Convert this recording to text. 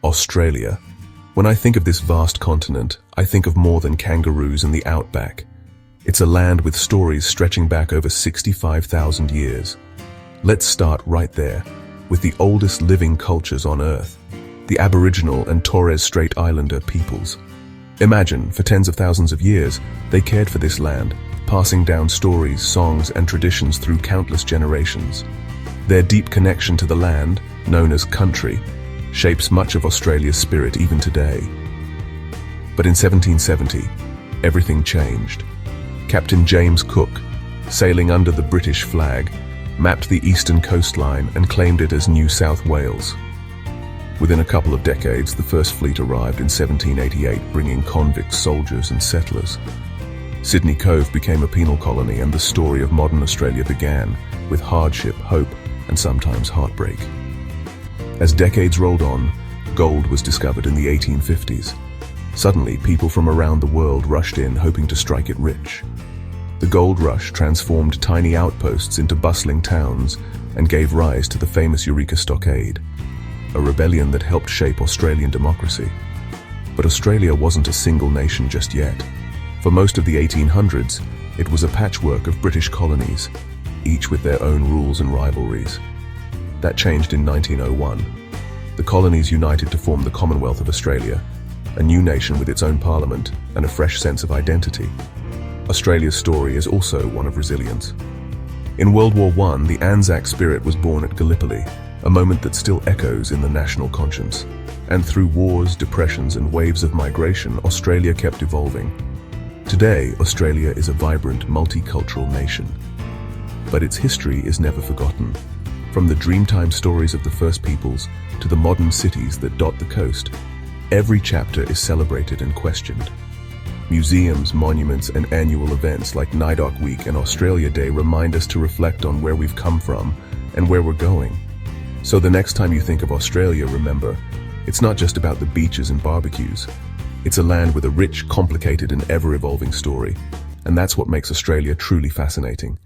Australia. When I think of this vast continent, I think of more than kangaroos and the outback. It's a land with stories stretching back over 65,000 years. Let's start right there, with the oldest living cultures on Earth, the Aboriginal and Torres Strait Islander peoples. Imagine, for tens of thousands of years, they cared for this land, passing down stories, songs, and traditions through countless generations. Their deep connection to the land, known as country, shapes much of Australia's spirit even today. But in 1770, everything changed. Captain James Cook, sailing under the British flag, mapped the eastern coastline and claimed it as New South Wales. Within a couple of decades, the first fleet arrived in 1788, bringing convicts, soldiers, and settlers. Sydney Cove became a penal colony, and the story of modern Australia began, with hardship, hope, and sometimes heartbreak. As decades rolled on, gold was discovered in the 1850s. Suddenly, people from around the world rushed in, hoping to strike it rich. The gold rush transformed tiny outposts into bustling towns and gave rise to the famous Eureka Stockade, a rebellion that helped shape Australian democracy. But Australia wasn't a single nation just yet. For most of the 1800s, it was a patchwork of British colonies, each with their own rules and rivalries. That changed in 1901. The colonies united to form the Commonwealth of Australia, a new nation with its own parliament and a fresh sense of identity. Australia's story is also one of resilience. In World War I, the Anzac spirit was born at Gallipoli, a moment that still echoes in the national conscience. And through wars, depressions, and waves of migration, Australia kept evolving. Today, Australia is a vibrant, multicultural nation. But its history is never forgotten. From the Dreamtime stories of the First Peoples to the modern cities that dot the coast, every chapter is celebrated and questioned. Museums, monuments, and annual events like NIDOC Week and Australia Day remind us to reflect on where we've come from and where we're going. So the next time you think of Australia, remember, it's not just about the beaches and barbecues. It's a land with a rich, complicated, and ever-evolving story. And that's what makes Australia truly fascinating.